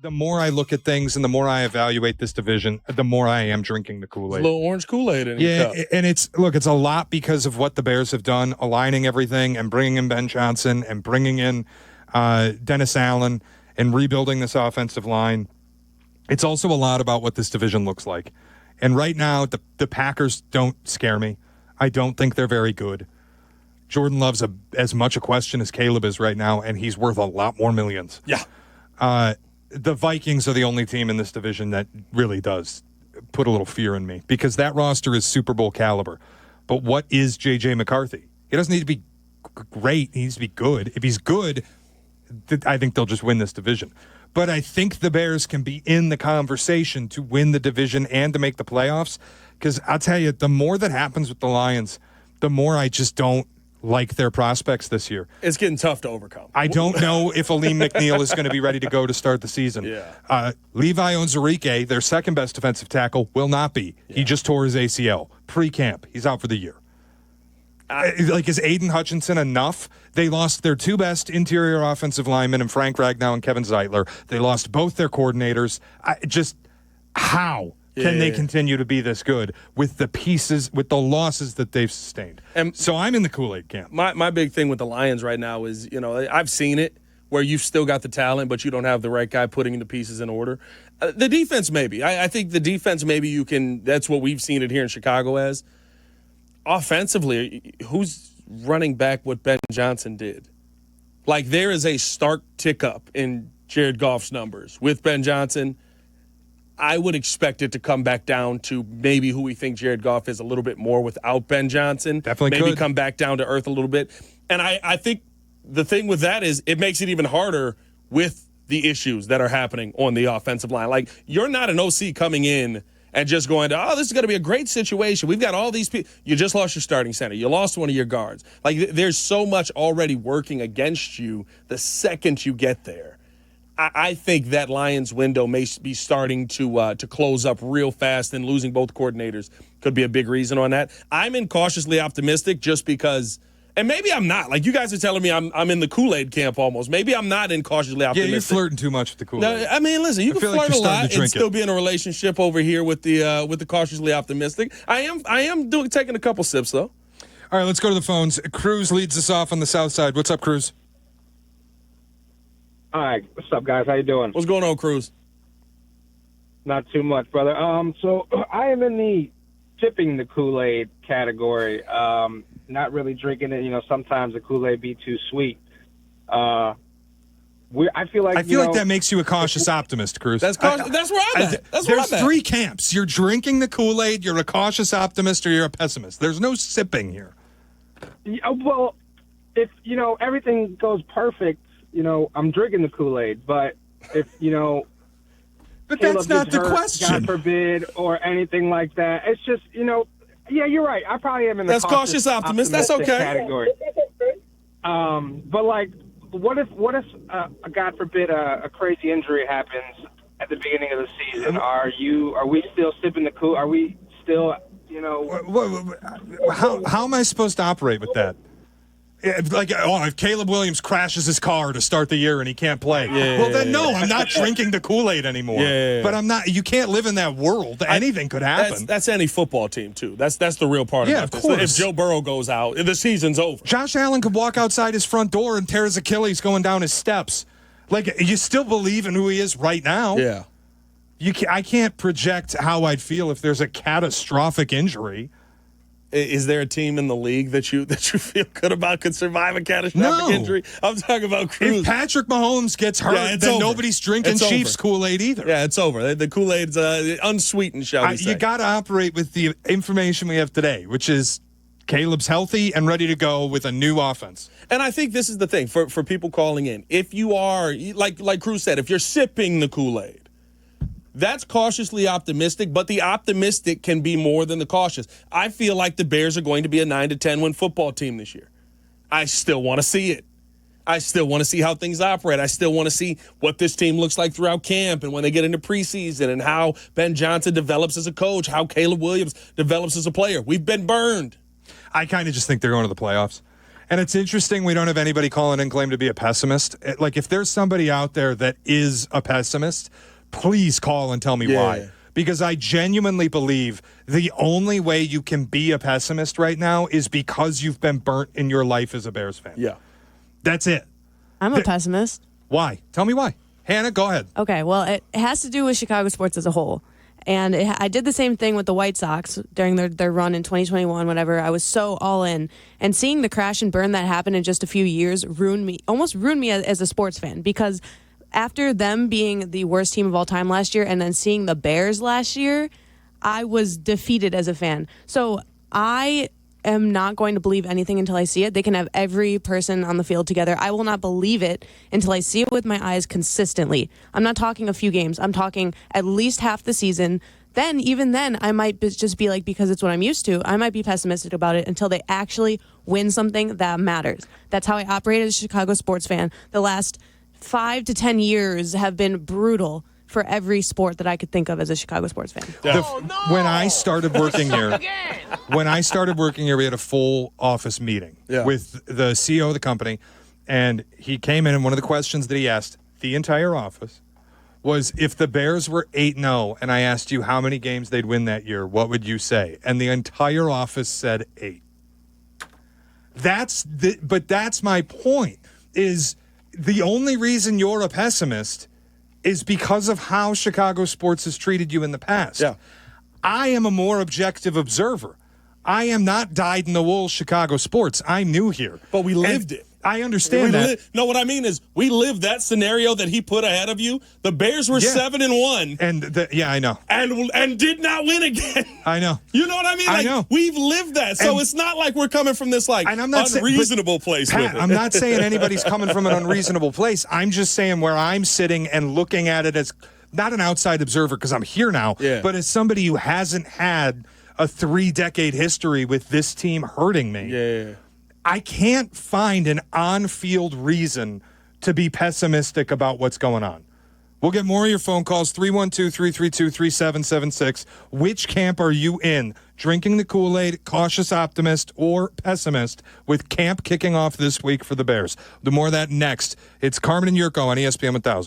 the more I look at things and the more I evaluate this division, the more I am drinking the Kool Aid. A little orange Kool Aid in your cup. And it's a lot because of what the Bears have done, aligning everything and bringing in Ben Johnson and bringing in Dennis Allen and rebuilding this offensive line. It's also a lot about what this division looks like. And right now, the Packers don't scare me. I don't think they're very good. Jordan Love's as much a question as Caleb is right now, and he's worth a lot more millions. Yeah. The Vikings are the only team in this division that really does put a little fear in me because that roster is Super Bowl caliber. But what is J.J. McCarthy? He doesn't need to be great. He needs to be good. If he's good, I think they'll just win this division. But I think the Bears can be in the conversation to win the division and to make the playoffs because I'll tell you, the more that happens with the Lions, the more I just don't like their prospects this year. It's getting tough to overcome. I don't know if Aleem McNeil is going to be ready to go to start the season. Yeah. Levi Onwuzurike, their second best defensive tackle, will not be. Yeah. He just tore his ACL. Pre-camp. He's out for the year. Is Aiden Hutchinson enough? They lost their two best interior offensive linemen in Frank Ragnow and Kevin Zeitler. They lost both their coordinators. How can they continue to be this good with the pieces, with the losses that they've sustained? And so I'm in the Kool Aid camp. My big thing with the Lions right now is, I've seen it where you've still got the talent, but you don't have the right guy putting the pieces in order. The defense, maybe. I think the defense, maybe you can. That's what we've seen it here in Chicago as. Offensively, who's running back what Ben Johnson did? Like, there is a stark tick up in Jared Goff's numbers with Ben Johnson. I would expect it to come back down to maybe who we think Jared Goff is a little bit more without Ben Johnson. Definitely maybe come back down to earth a little bit. And I think the thing with that is it makes it even harder with the issues that are happening on the offensive line. Like, you're not an OC coming in and just going to, this is going to be a great situation. We've got all these people. You just lost your starting center. You lost one of your guards. Like, there's so much already working against you the second you get there. I think that Lions window may be starting to close up real fast, and losing both coordinators could be a big reason on that. I'm in cautiously optimistic just because, and maybe I'm not. Like, you guys are telling me I'm in the Kool Aid camp almost. Maybe I'm not in cautiously optimistic. Yeah, you're flirting too much with the Kool Aid. No, I mean, listen, you can flirt a lot and still be in a relationship over here with the cautiously optimistic. I am taking a couple sips though. All right, let's go to the phones. Cruz leads us off on the south side. What's up, Cruz? All right, what's up, guys? How you doing? What's going on, Cruz? Not too much, brother. So I am in the sipping the Kool-Aid category. Not really drinking it. Sometimes the Kool-Aid be too sweet. I feel like that makes you a cautious optimist, Cruz. That's where I'm at. There's three camps. You're drinking the Kool-Aid, you're a cautious optimist, or you're a pessimist. There's no sipping here. Well, if everything goes perfect, I'm drinking the Kool-Aid, but if, But that's not the question. God forbid, or anything like that. It's just, yeah, you're right. I probably am in the cautious optimist. That's okay. Category. But like, what if God forbid, a crazy injury happens at the beginning of the season? Are we still sipping the Kool? Are we still, How am I supposed to operate with that? If Caleb Williams crashes his car to start the year and he can't play, I'm not drinking the Kool-Aid anymore. Yeah. But I'm not. You can't live in that world. Anything could happen. That's any football team too. That's the real part of it. Of course. If Joe Burrow goes out, the season's over. Josh Allen could walk outside his front door and tear his Achilles going down his steps. Like, you still believe in who he is right now. Yeah. I can't project how I'd feel if there's a catastrophic injury. Is there a team in the league that you feel good about could survive a catastrophic injury? I'm talking about Cruz. If Patrick Mahomes gets hurt, then nobody's drinking Chiefs Kool-Aid either. Yeah, it's over. The Kool-Aid's unsweetened, shall we say. You got to operate with the information we have today, which is Caleb's healthy and ready to go with a new offense. And I think this is the thing for people calling in. If you are, like Cruz said, if you're sipping the Kool-Aid, that's cautiously optimistic, but the optimistic can be more than the cautious. I feel like the Bears are going to be a 9-10 win football team this year. I still want to see it. I still want to see how things operate. I still want to see what this team looks like throughout camp and when they get into preseason, and how Ben Johnson develops as a coach, how Caleb Williams develops as a player. We've been burned. I kind of just think they're going to the playoffs. And it's interesting we don't have anybody calling in claim to be a pessimist. Like, if there's somebody out there that is a pessimist, please call and tell me why. Because I genuinely believe the only way you can be a pessimist right now is because you've been burnt in your life as a Bears fan. Yeah. That's it. I'm a pessimist. Why? Tell me why. Hannah, go ahead. Okay, well, it has to do with Chicago sports as a whole. And I did the same thing with the White Sox during their run in 2021, whenever I was so all in. And seeing the crash and burn that happened in just a few years almost ruined me as a sports fan. Because after them being the worst team of all time last year and then seeing the Bears last year, I was defeated as a fan. So I am not going to believe anything until I see it. They can have every person on the field together. I will not believe it until I see it with my eyes consistently. I'm not talking a few games. I'm talking at least half the season. Then, even then, I might just be like, because it's what I'm used to, I might be pessimistic about it until they actually win something that matters. That's how I operate as a Chicago sports fan. The last 5 to 10 years have been brutal for every sport that I could think of as a Chicago sports fan. When I started working here, we had a full office meeting with the CEO of the company, and he came in, and one of the questions that he asked the entire office was, if the Bears were 8-0 and I asked you how many games they'd win that year, what would you say? And the entire office said 8. But that's my point, is the only reason you're a pessimist is because of how Chicago sports has treated you in the past. Yeah. I am a more objective observer. I am not dyed-in-the-wool Chicago sports. I'm new here. But we lived it. I understand that. No, what I mean is we lived that scenario that he put ahead of you. The Bears were 7-1. And I know. And did not win again. I know. You know what I mean? I know. We've lived that. So it's not like we're coming from this unreasonable place Pat, with it. I'm not saying anybody's coming from an unreasonable place. I'm just saying where I'm sitting and looking at it as not an outside observer because I'm here now, but as somebody who hasn't had a 3-decade history with this team hurting me. Yeah. I can't find an on-field reason to be pessimistic about what's going on. We'll get more of your phone calls, 312-332-3776. Which camp are you in? Drinking the Kool Aid, cautious optimist, or pessimist, with camp kicking off this week for the Bears. The more of that next. It's Carmen and Yurko on ESPN 1000.